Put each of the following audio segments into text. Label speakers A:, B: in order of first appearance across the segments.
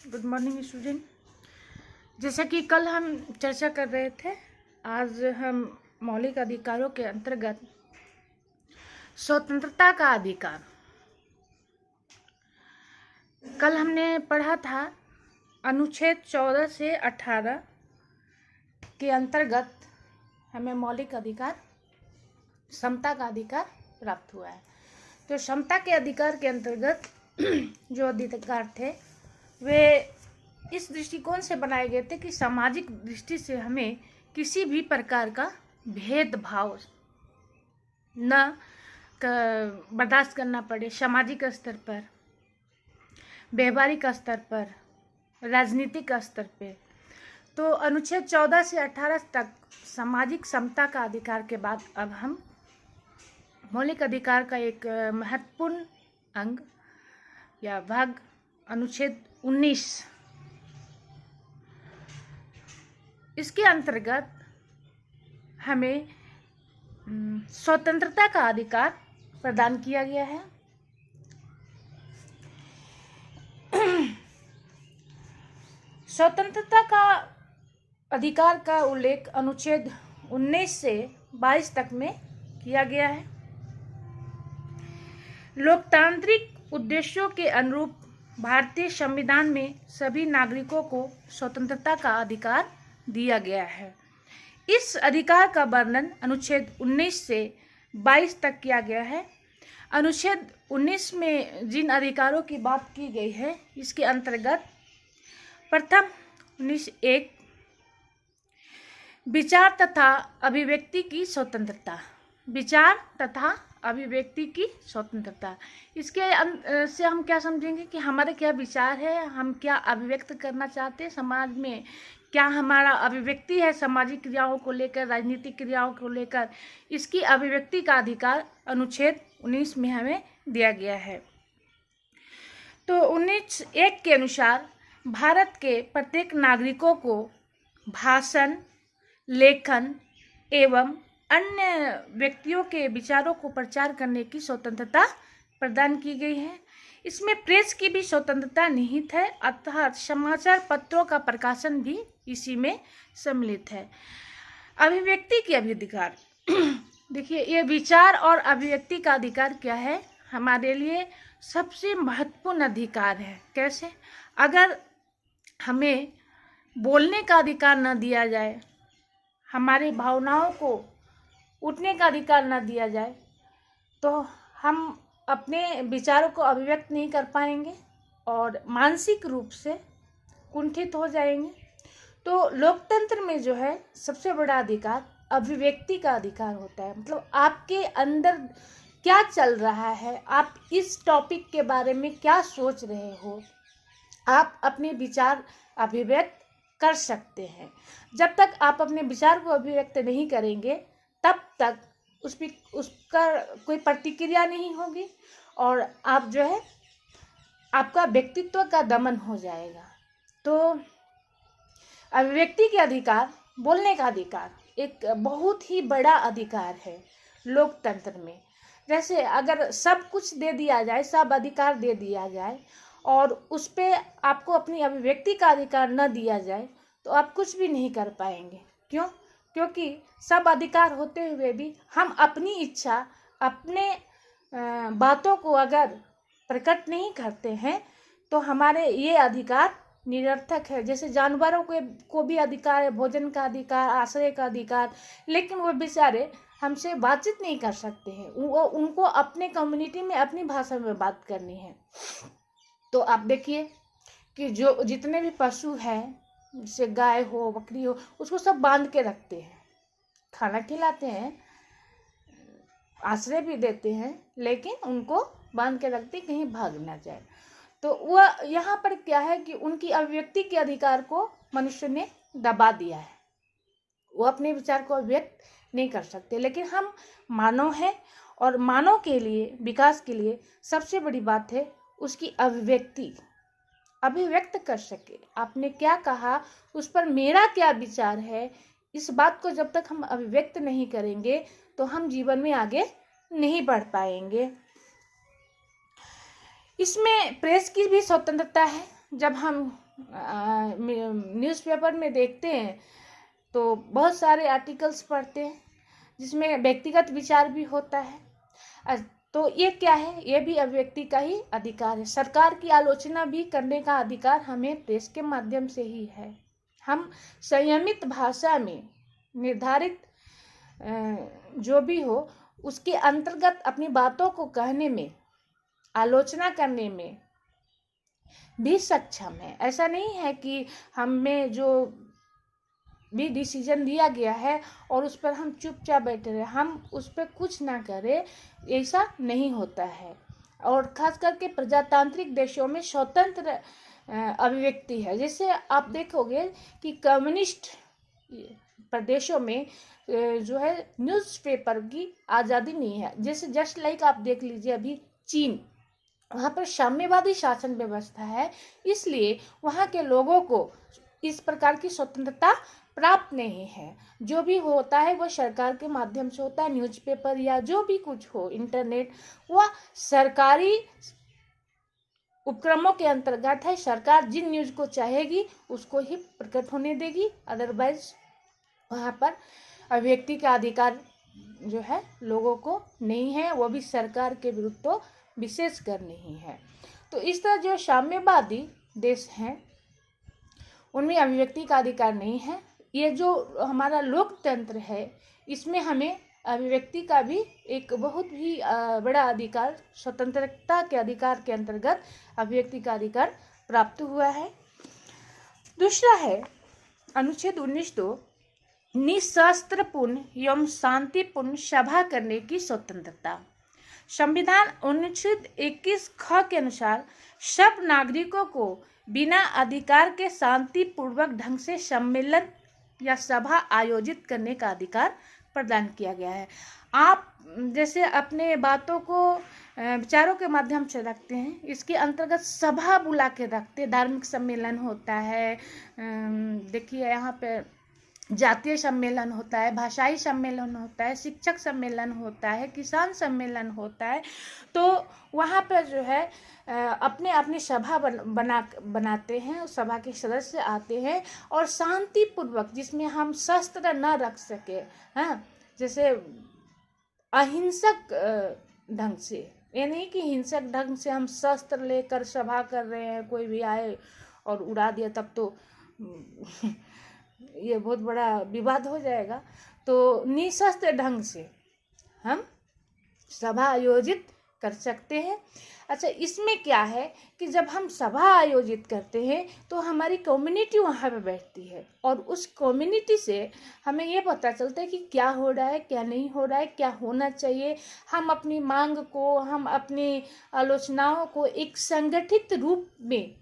A: Good morning student. जैसा कि कल हम चर्चा कर रहे थे, आज हम मौलिक अधिकारों के अंतर्गत स्वतंत्रता का अधिकार, कल हमने पढ़ा था अनुच्छेद 14 से 18 के अंतर्गत हमें मौलिक अधिकार समता का अधिकार प्राप्त हुआ है। तो समता के अधिकार के अंतर्गत जो अधिकार थे वे इस दृष्टिकोण से बनाए गए थे कि सामाजिक दृष्टि से हमें किसी भी प्रकार का भेदभाव न बर्दाश्त करना पड़े, सामाजिक स्तर पर, व्यवहारिक स्तर पर, राजनीतिक स्तर पे। तो अनुच्छेद 14 से 18 तक सामाजिक समता का अधिकार के बाद अब हम मौलिक अधिकार का एक महत्वपूर्ण अंग या भाग अनुच्छेद 19, इसके अंतर्गत हमें स्वतंत्रता का अधिकार प्रदान किया गया है। स्वतंत्रता का अधिकार का उल्लेख अनुच्छेद 19 से 22 तक में किया गया है। लोकतांत्रिक उद्देश्यों के अनुरूप भारतीय संविधान में सभी नागरिकों को स्वतंत्रता का अधिकार दिया गया है। इस अधिकार का वर्णन अनुच्छेद 19 से 22 तक किया गया है। अनुच्छेद 19 में जिन अधिकारों की बात की गई है, इसके अंतर्गत प्रथम 19(1) विचार तथा अभिव्यक्ति की स्वतंत्रता, विचार तथा अभिव्यक्ति की स्वतंत्रता। इसके से हम क्या समझेंगे कि हमारे क्या विचार है, हम क्या अभिव्यक्त करना चाहते हैं, समाज में क्या हमारा अभिव्यक्ति है, सामाजिक क्रियाओं को लेकर, राजनीतिक क्रियाओं को लेकर, इसकी अभिव्यक्ति का अधिकार अनुच्छेद 19 में हमें दिया गया है। तो 19(1) के अनुसार भारत के प्रत्येक नागरिकों को भाषण, लेखन एवं अन्य व्यक्तियों के विचारों को प्रचार करने की स्वतंत्रता प्रदान की गई है। इसमें प्रेस की भी स्वतंत्रता निहित है, अर्थात समाचार पत्रों का प्रकाशन भी इसी में सम्मिलित है। अभिव्यक्ति के अधिकार देखिए, ये विचार और अभिव्यक्ति का अधिकार क्या है, हमारे लिए सबसे महत्वपूर्ण अधिकार है। कैसे? अगर हमें बोलने का अधिकार न दिया जाए, हमारी भावनाओं को उठने का अधिकार न दिया जाए, तो हम अपने विचारों को अभिव्यक्त नहीं कर पाएंगे और मानसिक रूप से कुंठित हो जाएंगे। तो लोकतंत्र में जो है सबसे बड़ा अधिकार अभिव्यक्ति का अधिकार होता है। मतलब आपके अंदर क्या चल रहा है, आप इस टॉपिक के बारे में क्या सोच रहे हो, आप अपने विचार अभिव्यक्त कर सकते हैं। जब तक आप अपने विचार को अभिव्यक्त नहीं करेंगे, तब तक उसका कोई प्रतिक्रिया नहीं होगी और आप जो है आपका व्यक्तित्व का दमन हो जाएगा। तो अभिव्यक्ति के अधिकार, बोलने का अधिकार एक बहुत ही बड़ा अधिकार है लोकतंत्र में। जैसे अगर सब कुछ दे दिया जाए, सब अधिकार दे दिया जाए और उस पे आपको अपनी अभिव्यक्ति का अधिकार न दिया जाए, तो आप कुछ भी नहीं कर पाएंगे। क्यों? क्योंकि सब अधिकार होते हुए भी हम अपनी इच्छा, अपने बातों को अगर प्रकट नहीं करते हैं, तो हमारे ये अधिकार निरर्थक है। जैसे जानवरों को भी अधिकार है, भोजन का अधिकार, आश्रय का अधिकार, लेकिन वो बेचारे हमसे बातचीत नहीं कर सकते हैं। उनको अपने कम्युनिटी में अपनी भाषा में बात करनी है। तो आप देखिए कि जो जितने भी पशु हैं, जैसे गाय हो, बकरी हो, उसको सब बांध के रखते हैं, खाना खिलाते हैं, आश्रय भी देते हैं, लेकिन उनको बांध के रखते, कहीं भाग ना जाए। तो वह यहाँ पर क्या है कि उनकी अभिव्यक्ति के अधिकार को मनुष्य ने दबा दिया है, वो अपने विचार को अभिव्यक्त नहीं कर सकते। लेकिन हम मानव हैं और मानव के लिए, विकास के लिए सबसे बड़ी बात है उसकी अभिव्यक्ति, अभिव्यक्त कर सके। आपने क्या कहा, उस पर मेरा क्या विचार है, इस बात को जब तक हम अभिव्यक्त नहीं करेंगे तो हम जीवन में आगे नहीं बढ़ पाएंगे। इसमें प्रेस की भी स्वतंत्रता है। जब हम न्यूज़पेपर में देखते हैं तो बहुत सारे आर्टिकल्स पढ़ते हैं जिसमें व्यक्तिगत विचार भी होता है। तो ये क्या है, ये भी अभिव्यक्ति का ही अधिकार है। सरकार की आलोचना भी करने का अधिकार हमें प्रेस के माध्यम से ही है। हम संयमित भाषा में निर्धारित जो भी हो उसके अंतर्गत अपनी बातों को कहने में, आलोचना करने में भी सक्षम है। ऐसा नहीं है कि हमें जो भी डिसीजन दिया गया है और उस पर हम चुपचाप बैठे रहे, हम उस पर कुछ ना करें, ऐसा नहीं होता है। और खास करके प्रजातांत्रिक देशों में स्वतंत्र अभिव्यक्ति है। जैसे आप देखोगे कि कम्युनिस्ट प्रदेशों में जो है न्यूज़पेपर की आज़ादी नहीं है। जैसे जस्ट लाइक आप देख लीजिए अभी चीन, वहाँ पर साम्यवादी शासन व्यवस्था है, इसलिए वहाँ के लोगों को इस प्रकार की स्वतंत्रता प्राप्त नहीं है। जो भी होता है वो सरकार के माध्यम से होता है, न्यूज़पेपर या जो भी कुछ हो, इंटरनेट, वह सरकारी उपक्रमों के अंतर्गत है। सरकार जिन न्यूज़ को चाहेगी उसको ही प्रकट होने देगी, अदरवाइज वहाँ पर अभिव्यक्ति का अधिकार जो है लोगों को नहीं है, वो भी सरकार के विरुद्ध तो विशेष कर नहीं है। तो इस तरह जो साम्यवादी देश हैं उनमें अभिव्यक्ति का अधिकार नहीं है। ये जो हमारा लोकतंत्र है इसमें हमें अभिव्यक्ति का भी एक बहुत ही बड़ा अधिकार, स्वतंत्रता के अधिकार के अंतर्गत अभिव्यक्ति का अधिकार प्राप्त हुआ है। दूसरा है अनुच्छेद 19(2) निशस्त्रपूर्ण एवं शांतिपूर्ण सभा करने की स्वतंत्रता। संविधान अनुच्छेद 21 ख के अनुसार सब नागरिकों को बिना अधिकार के शांतिपूर्वक ढंग से सम्मेलन या सभा आयोजित करने का अधिकार प्रदान किया गया है। आप जैसे अपने बातों को विचारों के माध्यम से रखते हैं, इसके अंतर्गत सभा बुला के रखते, धार्मिक सम्मेलन होता है, देखिए यहाँ पे जातीय सम्मेलन होता है, भाषाई सम्मेलन होता है, शिक्षक सम्मेलन होता है, किसान सम्मेलन होता है। तो वहाँ पर जो है अपने अपनी सभा बनाते हैं, उस सभा के सदस्य आते हैं और शांतिपूर्वक, जिसमें हम शस्त्र न रख सके, हाँ, जैसे अहिंसक ढंग से, ये नहीं कि हिंसक ढंग से हम शस्त्र लेकर सभा कर रहे हैं, कोई भी आए और उड़ा दिया तब तो ये बहुत बड़ा विवाद हो जाएगा। तो निशस्त्र ढंग से हम सभा आयोजित कर सकते हैं। अच्छा, इसमें क्या है कि जब हम सभा आयोजित करते हैं तो हमारी कम्युनिटी वहाँ पे बैठती है और उस कम्युनिटी से हमें ये पता चलता है कि क्या हो रहा है, क्या नहीं हो रहा है, क्या होना चाहिए। हम अपनी मांग को, हम अपनी आलोचनाओं को एक संगठित रूप में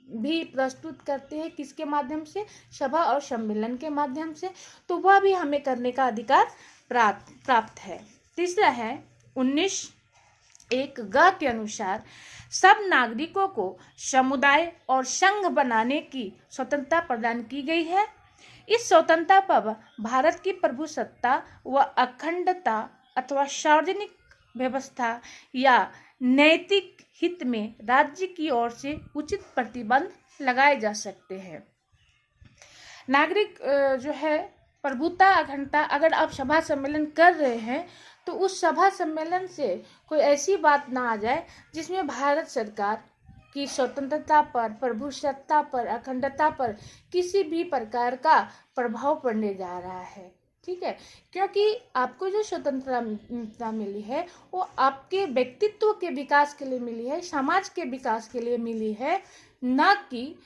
A: भी प्रस्तुत करते हैं। किसके माध्यम से? सभा और सम्मेलन के माध्यम से। तो वह भी हमें करने का अधिकार प्राप्त है। तीसरा है 19(1) ग के अनुसार सब नागरिकों को समुदाय और संघ बनाने की स्वतंत्रता प्रदान की गई है। इस स्वतंत्रता पर भारत की प्रभुसत्ता व अखंडता अथवा सार्वजनिक व्यवस्था या नैतिक हित में राज्य की ओर से उचित प्रतिबंध लगाए जा सकते हैं। नागरिक जो है प्रभुता, अखंडता, अगर आप सभा सम्मेलन कर रहे हैं तो उस सभा सम्मेलन से कोई ऐसी बात ना आ जाए जिसमें भारत सरकार की स्वतंत्रता पर, प्रभुसत्ता पर, अखंडता पर किसी भी प्रकार का प्रभाव पड़ने जा रहा है। ठीक है, क्योंकि आपको जो स्वतंत्रता मिली है वो आपके व्यक्तित्व के विकास के लिए मिली है, समाज के विकास के लिए मिली है, न कि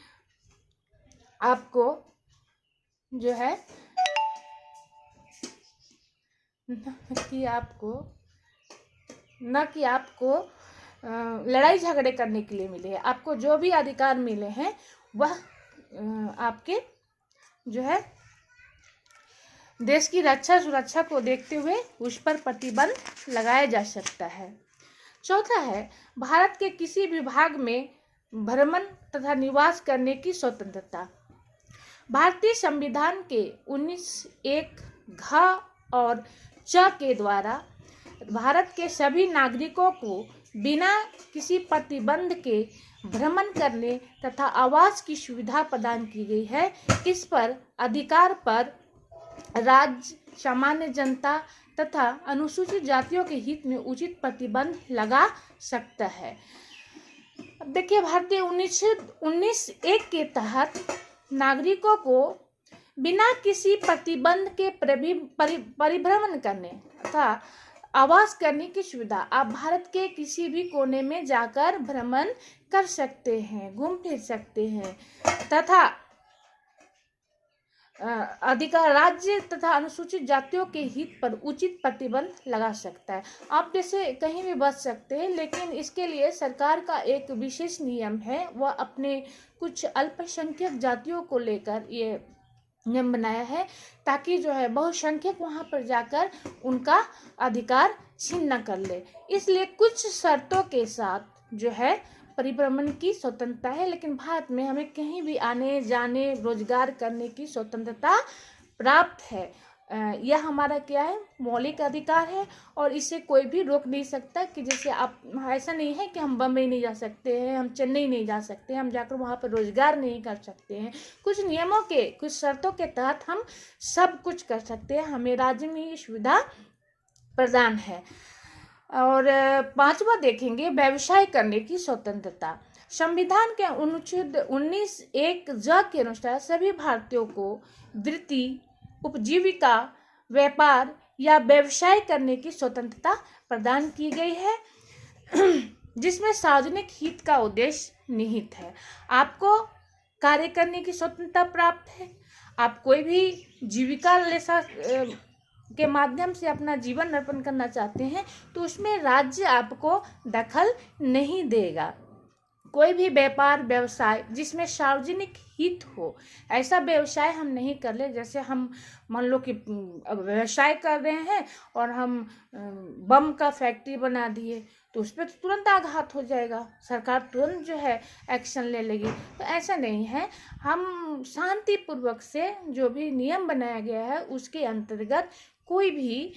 A: आपको जो है न कि आपको लड़ाई झगड़े करने के लिए मिले है। आपको जो भी अधिकार मिले हैं वह आपके जो है देश की रक्षा सुरक्षा को देखते हुए उस पर प्रतिबंध लगाया जा सकता है। चौथा है भारत के किसी भी भाग में भ्रमण तथा निवास करने की स्वतंत्रता। भारतीय संविधान के 19(1) घ और च के द्वारा भारत के सभी नागरिकों को बिना किसी प्रतिबंध के भ्रमण करने तथा आवास की सुविधा प्रदान की गई है। इस पर अधिकार पर राज्य, सामान्य जनता तथा अनुसूचित जातियों के हित में उचित प्रतिबंध लगा सकता है। अब देखिए, भारतीय 19(1) के तहत नागरिकों को बिना किसी प्रतिबंध के परिभ्रमण करने तथा आवास करने की सुविधा। आप भारत के किसी भी कोने में जाकर भ्रमण कर सकते हैं, घूम फिर सकते हैं तथा अधिकार राज्य तथा अनुसूचित जातियों के हित पर उचित प्रतिबंध लगा सकता है। आप जैसे कहीं भी बस सकते हैं, लेकिन इसके लिए सरकार का एक विशेष नियम है। वह अपने कुछ अल्पसंख्यक जातियों को लेकर ये नियम बनाया है, ताकि जो है बहुसंख्यक वहां पर जाकर उनका अधिकार छीन न कर ले। इसलिए कुछ शर्तों के साथ जो है परिभ्रमण की स्वतंत्रता है, लेकिन भारत में हमें कहीं भी आने जाने, रोजगार करने की स्वतंत्रता प्राप्त है। यह हमारा क्या है, मौलिक अधिकार है और इसे कोई भी रोक नहीं सकता। कि जैसे आप, ऐसा नहीं है कि हम बम्बई नहीं जा सकते हैं, हम चेन्नई नहीं जा सकते, हम जाकर वहाँ पर रोजगार नहीं कर सकते हैं। कुछ नियमों के, कुछ शर्तों के तहत हम सब कुछ कर सकते हैं, हमें राज्य में ये सुविधा प्रदान है। और 5वां देखेंगे, व्यवसाय करने की स्वतंत्रता। संविधान के अनुच्छेद 19(1) के अनुसार सभी भारतीयों को वृत्ति, उपजीविका, व्यापार या व्यवसाय करने की स्वतंत्रता प्रदान की गई है, जिसमें सार्वजनिक हित का उद्देश्य निहित है। आपको कार्य करने की स्वतंत्रता प्राप्त है। आप कोई भी जीविका के माध्यम से अपना जीवन यापन करना चाहते हैं तो उसमें राज्य आपको दखल नहीं देगा। कोई भी व्यापार व्यवसाय जिसमें सार्वजनिक हित हो, ऐसा व्यवसाय हम नहीं कर ले। जैसे हम मान लो कि व्यवसाय कर रहे हैं और हम बम का फैक्ट्री बना दिए, तो उस पर तो तुरंत आघात हो जाएगा, सरकार तुरंत जो है एक्शन ले लेगी। तो ऐसा नहीं है, हम शांतिपूर्वक से जो भी नियम बनाया गया है उसके अंतर्गत कोई भी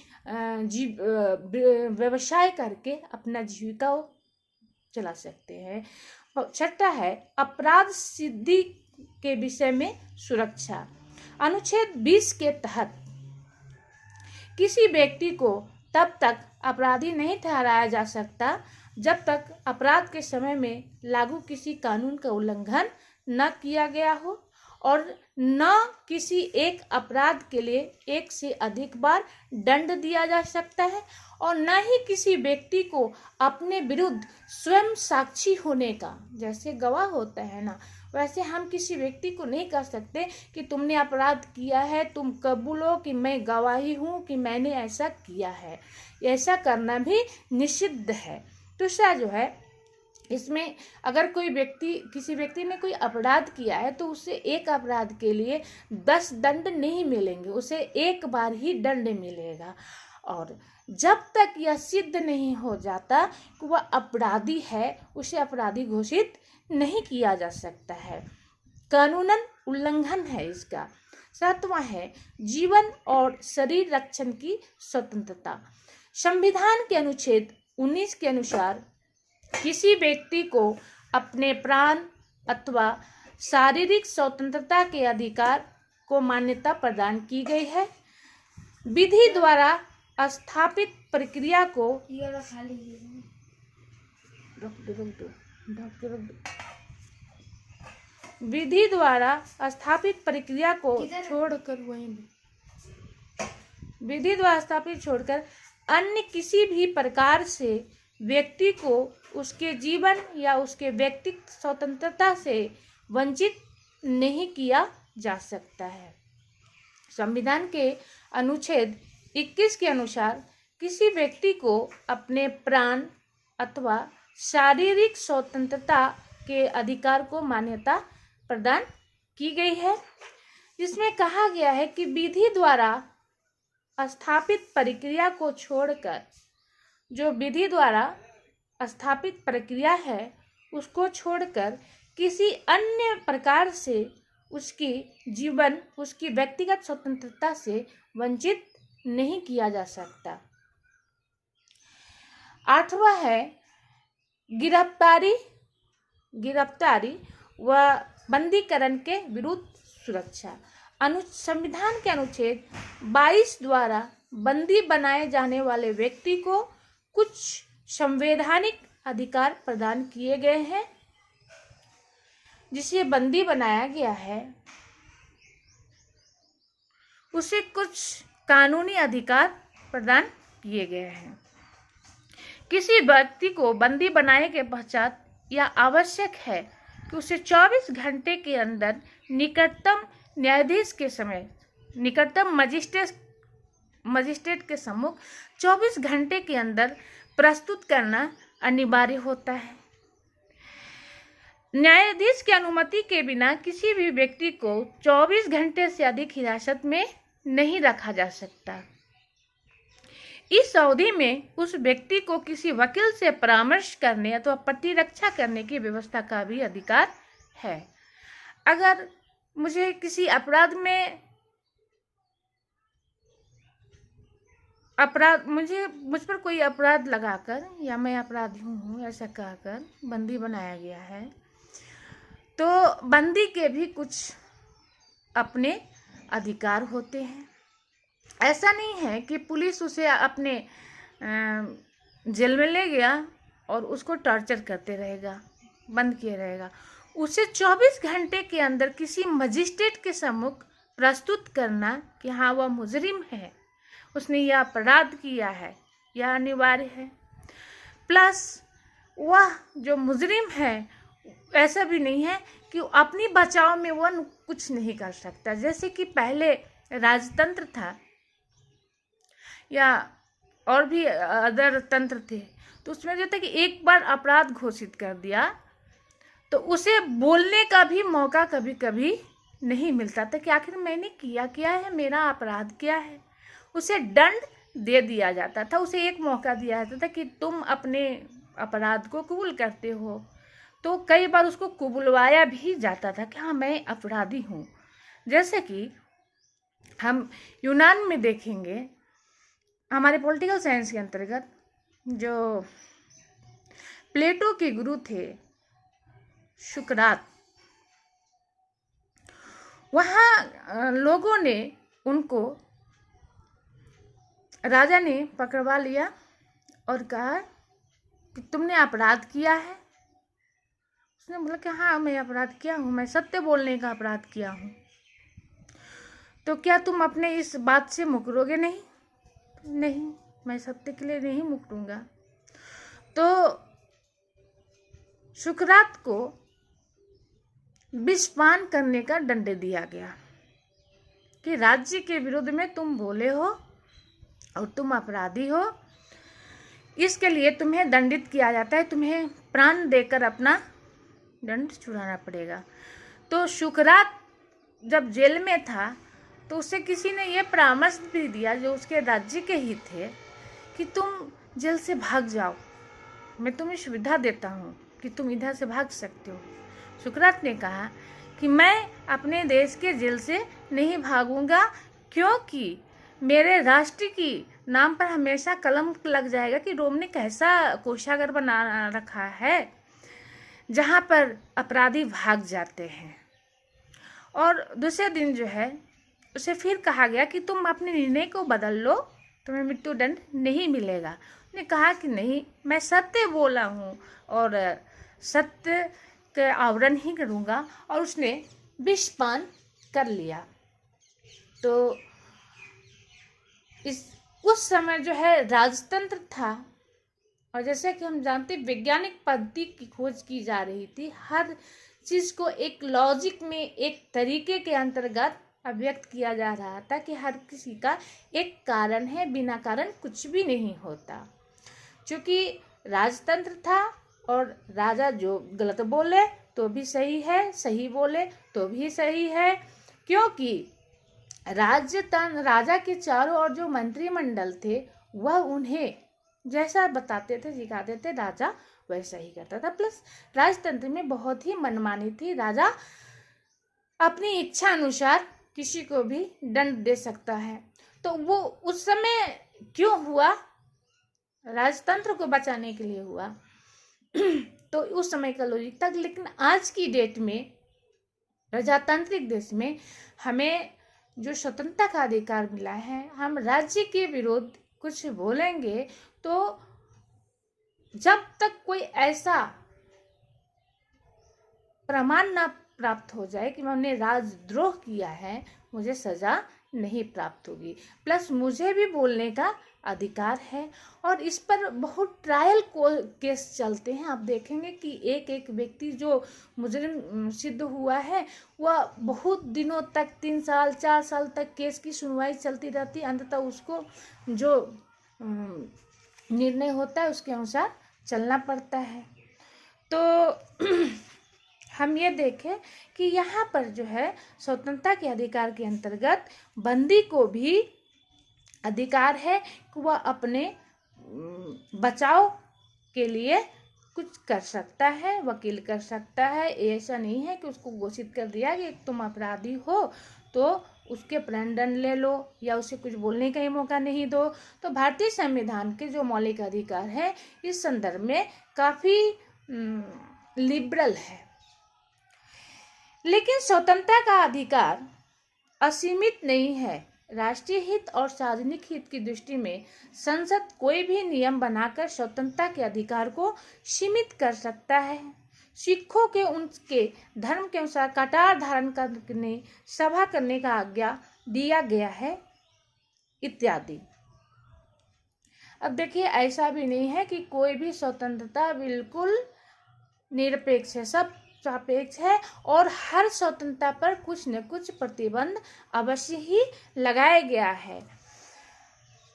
A: व्यवसाय करके अपना जीविका चला सकते हैं। 6वां है, अपराध सिद्धि के विषय में सुरक्षा। अनुच्छेद 20 के तहत किसी व्यक्ति को तब तक अपराधी नहीं ठहराया जा सकता जब तक अपराध के समय में लागू किसी कानून का उल्लंघन न किया गया हो और न किसी एक अपराध के लिए एक से अधिक बार दंड दिया जा सकता है और न ही किसी व्यक्ति को अपने विरुद्ध स्वयं साक्षी होने का, जैसे गवाह होता है ना, वैसे हम किसी व्यक्ति को नहीं कर सकते कि तुमने अपराध किया है, तुम कबूलो कि मैं गवाही हूँ कि मैंने ऐसा किया है। ऐसा करना भी निषिद्ध है। दूसरा जो है, इसमें अगर कोई व्यक्ति, किसी व्यक्ति ने कोई अपराध किया है तो उसे एक अपराध के लिए 10 दंड नहीं मिलेंगे, उसे एक बार ही दंड मिलेगा। और जब तक यह सिद्ध नहीं हो जाता कि वह अपराधी है, उसे अपराधी घोषित नहीं किया जा सकता है। कानूनन उल्लंघन है इसका। 7वां है, जीवन और शरीर रक्षण की स्वतंत्रता। संविधान के अनुच्छेद 19 के अनुसार किसी व्यक्ति को अपने प्राण अथवा शारीरिक स्वतंत्रता के अधिकार को मान्यता प्रदान की गई है। विधि द्वारा स्थापित प्रक्रिया को विधि द्वारा स्थापित प्रक्रिया को छोड़कर अन्य किसी भी प्रकार से व्यक्ति को उसके जीवन या उसके व्यक्तिगत स्वतंत्रता से वंचित नहीं किया जा सकता है। संविधान के अनुच्छेद 21 के अनुसार किसी व्यक्ति को अपने प्राण अथवा शारीरिक स्वतंत्रता के अधिकार को मान्यता प्रदान की गई है, जिसमें कहा गया है कि विधि द्वारा स्थापित प्रक्रिया को छोड़कर, जो विधि द्वारा स्थापित प्रक्रिया है उसको छोड़कर किसी अन्य प्रकार से उसकी जीवन, उसकी व्यक्तिगत स्वतंत्रता से वंचित नहीं किया जा सकता। 8वां है, गिरफ्तारी गिरफ्तारी व बंदीकरण के विरुद्ध सुरक्षा। संविधान के अनुच्छेद 22 द्वारा बंदी बनाए जाने वाले व्यक्ति को कुछ संवैधानिक अधिकार प्रदान किए गए हैं। जिसे बंदी बनाया गया है उसे कुछ कानूनी अधिकार प्रदान किए गए हैं। किसी व्यक्ति को बंदी बनाने के पश्चात यह आवश्यक है कि उसे 24 घंटे के अंदर निकटतम न्यायाधीश के समय निकटतम मजिस्ट्रेट के सम्मुख 24 घंटे के अंदर प्रस्तुत करना अनिवार्य होता है। न्यायाधीश की अनुमति के बिना किसी भी व्यक्ति को 24 घंटे से अधिक हिरासत में नहीं रखा जा सकता। इस अवधि में उस व्यक्ति को किसी वकील से परामर्श करने अथवा प्रतिरक्षा करने की व्यवस्था का भी अधिकार है। अगर मुझे किसी अपराध में मुझ पर कोई अपराध लगाकर या मैं अपराधी हूँ ऐसा कहकर बंदी बनाया गया है, तो बंदी के भी कुछ अपने अधिकार होते हैं। ऐसा नहीं है कि पुलिस उसे अपने जेल में ले गया और उसको टॉर्चर करते रहेगा, बंद किए रहेगा। उसे 24 घंटे के अंदर किसी मजिस्ट्रेट के सम्मुख प्रस्तुत करना कि हाँ वह मुजरिम है, उसने यह अपराध किया है, यह अनिवार्य है। प्लस वह जो मुजरिम है ऐसा भी नहीं है कि अपनी बचाव में वह कुछ नहीं कर सकता। जैसे कि पहले राजतंत्र था या और भी अदर तंत्र थे, तो उसमें जो था कि एक बार अपराध घोषित कर दिया तो उसे बोलने का भी मौका कभी कभी नहीं मिलता था कि आखिर मैंने किया क्या है, मेरा अपराध क्या है। उसे दंड दे दिया जाता था, उसे एक मौका दिया जाता था कि तुम अपने अपराध को कबूल करते हो। तो कई बार उसको कबूलवाया भी जाता था कि हाँ मैं अपराधी हूँ। जैसे कि हम यूनान में देखेंगे, हमारे पॉलिटिकल साइंस के अंतर्गत जो प्लेटो के गुरु थे सुकरात, वहाँ लोगों ने उनको राजा ने पकड़वा लिया और कहा कि तुमने अपराध किया है। उसने बोला कि हाँ मैं अपराध किया हूँ, मैं सत्य बोलने का अपराध किया हूँ। तो क्या तुम अपने इस बात से मुकरोगे? नहीं, मैं सत्य के लिए नहीं मुकरूंगा। तो सुकरात को विषपान करने का दंड दिया गया कि राज्य के विरुद्ध में तुम बोले हो और तुम अपराधी हो, इसके लिए तुम्हें दंडित किया जाता है, तुम्हें प्राण देकर अपना दंड छुड़ाना पड़ेगा। तो सुकरात जब जेल में था तो उसे किसी ने ये परामर्श भी दिया जो उसके राज्य के ही थे कि तुम जेल से भाग जाओ, मैं तुम्हें सुविधा देता हूँ कि तुम इधर से भाग सकते हो। सुकरात ने कहा कि मैं अपने देश के जेल से नहीं भागूंगा, क्योंकि मेरे राष्ट्र की नाम पर हमेशा कलम लग जाएगा कि रोम ने कैसा कोषागार बना रखा है जहाँ पर अपराधी भाग जाते हैं। और दूसरे दिन जो है उसे फिर कहा गया कि तुम अपने निर्णय को बदल लो, तुम्हें मृत्युदंड नहीं मिलेगा। उसने कहा कि नहीं, मैं सत्य बोला हूँ और सत्य का आवरण ही करूँगा, और उसने विषपान कर लिया। तो उस समय जो है राजतंत्र था, और जैसे कि हम जानते वैज्ञानिक पद्धति की खोज की जा रही थी, हर चीज़ को एक लॉजिक में एक तरीके के अंतर्गत अभिव्यक्त किया जा रहा था कि हर किसी का एक कारण है, बिना कारण कुछ भी नहीं होता। क्योंकि राजतंत्र था और राजा जो गलत बोले तो भी सही है, सही बोले तो भी सही है, क्योंकि राजा के चारों ओर जो मंत्रिमंडल थे वह उन्हें जैसा बताते थे, सिखाते थे, राजा वैसा ही करता था। प्लस राजतंत्र में बहुत ही मनमानी थी, राजा अपनी इच्छा अनुसार किसी को भी दंड दे सकता है। तो वो उस समय क्यों हुआ? राजतंत्र को बचाने के लिए हुआ। तो उस समय का लॉजिक था। लेकिन आज की डेट में प्रजातांत्रिक देश में हमें जो स्वतंत्रता का अधिकार मिला है, हम राज्य के विरोध कुछ बोलेंगे तो जब तक कोई ऐसा प्रमाण ना प्राप्त हो जाए कि मैंने राजद्रोह किया है, मुझे सजा नहीं प्राप्त होगी। प्लस मुझे भी बोलने का अधिकार है और इस पर बहुत ट्रायल केस चलते हैं। आप देखेंगे कि एक एक व्यक्ति जो मुजरिम सिद्ध हुआ है वह बहुत दिनों तक 3 साल 4 साल तक केस की सुनवाई चलती रहती है। अंततः उसको जो निर्णय होता है उसके अनुसार चलना पड़ता है। तो हम ये देखें कि यहाँ पर जो है स्वतंत्रता के अधिकार के अंतर्गत बंदी को भी अधिकार है कि वह अपने बचाव के लिए कुछ कर सकता है, वकील कर सकता है। ऐसा नहीं है कि उसको घोषित कर दिया कि तुम अपराधी हो तो उसके प्राणदंड ले लो या उसे कुछ बोलने का ही मौका नहीं दो। तो भारतीय संविधान के जो मौलिक अधिकार है इस संदर्भ में काफ़ी लिबरल है। लेकिन स्वतंत्रता का अधिकार असीमित नहीं है। राष्ट्रीय हित और सार्वजनिक हित की दृष्टि में संसद कोई भी नियम बनाकर स्वतंत्रता के अधिकार को सीमित कर सकता है। सिखों के उनके धर्म के अनुसार कटार धारण करने, सभा करने का आज्ञा दिया गया है इत्यादि। अब देखिए, ऐसा भी नहीं है कि कोई भी स्वतंत्रता बिल्कुल निरपेक्ष है, सब सापेक्ष है और हर स्वतंत्रता पर कुछ न कुछ प्रतिबंध अवश्य ही लगाया गया है।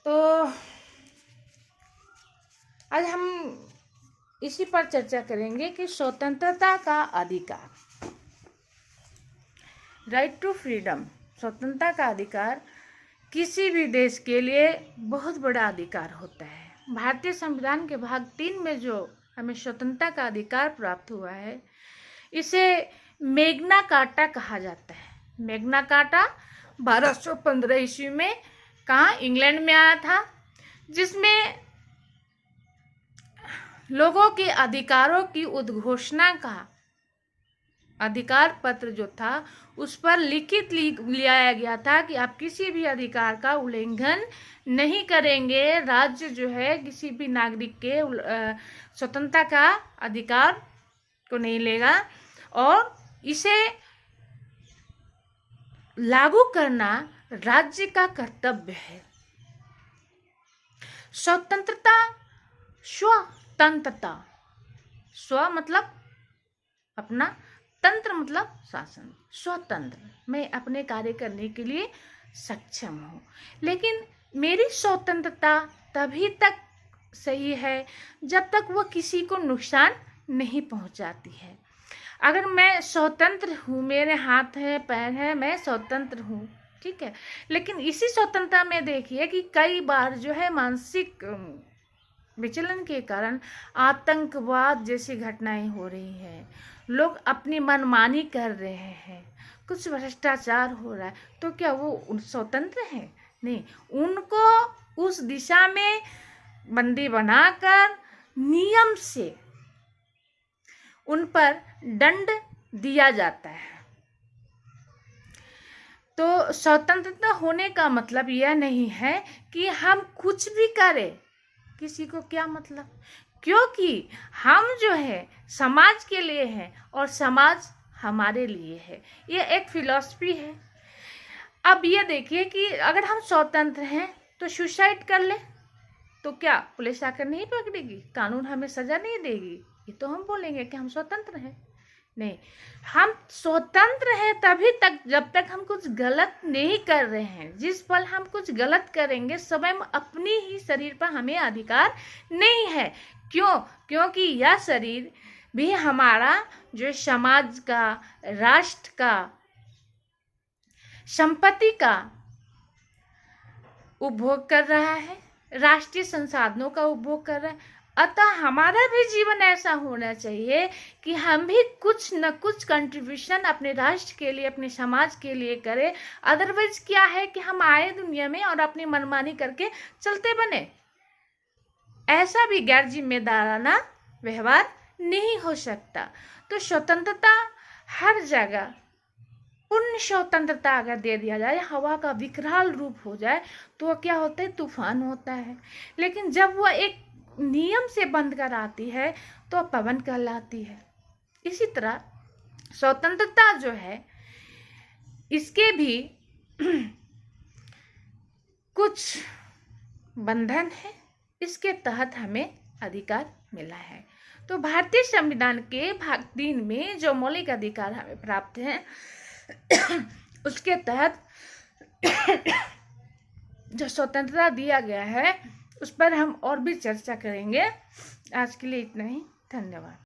A: तो आज हम इसी पर चर्चा करेंगे कि स्वतंत्रता का अधिकार, राइट टू फ्रीडम, स्वतंत्रता का अधिकार किसी भी देश के लिए बहुत बड़ा अधिकार होता है। भारतीय संविधान के भाग 3 में जो हमें स्वतंत्रता का अधिकार प्राप्त हुआ है इसे मैग्ना कार्टा कहा जाता है। मैग्ना कार्टा 1215 ईस्वी में कहाँ, इंग्लैंड में आया था, जिसमें लोगों के अधिकारों की उद्घोषणा का अधिकार पत्र जो था उस पर लिखित लिया गया था कि आप किसी भी अधिकार का उल्लंघन नहीं करेंगे। राज्य जो है किसी भी नागरिक के स्वतंत्रता का अधिकार को नहीं लेगा और इसे लागू करना राज्य का कर्तव्य है। स्वतंत्रता, स्वतंत्रता, स्व मतलब अपना, तंत्र मतलब शासन। स्वतंत्र, मैं अपने कार्य करने के लिए सक्षम हूँ। लेकिन मेरी स्वतंत्रता तभी तक सही है जब तक वह किसी को नुकसान नहीं पहुंचाती है। अगर मैं स्वतंत्र हूँ, मेरे हाथ है पैर है, मैं स्वतंत्र हूँ, ठीक है, लेकिन इसी स्वतंत्रता में देखिए कि कई बार जो है मानसिक विचलन के कारण आतंकवाद जैसी घटनाएं हो रही हैं, लोग अपनी मनमानी कर रहे हैं, कुछ भ्रष्टाचार हो रहा है, तो क्या वो स्वतंत्र हैं? नहीं, उनको उस दिशा में बंदी बनाकर नियम से उन पर दंड दिया जाता है। तो स्वतंत्रता होने का मतलब यह नहीं है कि हम कुछ भी करें। किसी को क्या मतलब, क्योंकि हम जो है समाज के लिए हैं और समाज हमारे लिए है। ये एक फिलॉसफी है। अब ये देखिए कि अगर हम स्वतंत्र हैं तो सुसाइड कर ले तो क्या पुलिस आकर नहीं पकड़ेगी, कानून हमें सजा नहीं देगी? ये तो हम बोलेंगे कि हम स्वतंत्र हैं। नहीं, हम स्वतंत्र हैं तभी तक जब तक हम कुछ गलत नहीं कर रहे हैं। जिस पल हम कुछ गलत करेंगे स्वयं अपनी ही शरीर पर हमें अधिकार नहीं है। क्यों? क्योंकि यह शरीर भी हमारा जो समाज का, राष्ट्र का, संपत्ति का उपभोग कर रहा है, राष्ट्रीय संसाधनों का उपभोग कर रहा है। अतः हमारा भी जीवन ऐसा होना चाहिए कि हम भी कुछ न कुछ कंट्रीब्यूशन अपने राष्ट्र के लिए, अपने समाज के लिए करें। अदरवाइज क्या है कि हम आए दुनिया में और अपनी मनमानी करके चलते बने। ऐसा भी गैर जिम्मेदाराना व्यवहार नहीं हो सकता। तो स्वतंत्रता हर जगह, पूर्ण स्वतंत्रता अगर दे दिया जाए, हवा का विकराल रूप हो जाए तो क्या होता है, तूफान होता है। लेकिन जब वह एक नियम से बंद कर आती है तो पवन कहलाती है। इसी तरह स्वतंत्रता जो है, इसके भी कुछ बंधन है, इसके तहत हमें अधिकार मिला है। तो भारतीय संविधान के भाग 3 में जो मौलिक अधिकार हमें प्राप्त हैं उसके तहत जो स्वतंत्रता दिया गया है उस पर हम और भी चर्चा करेंगे। आज के लिए इतना ही, धन्यवाद।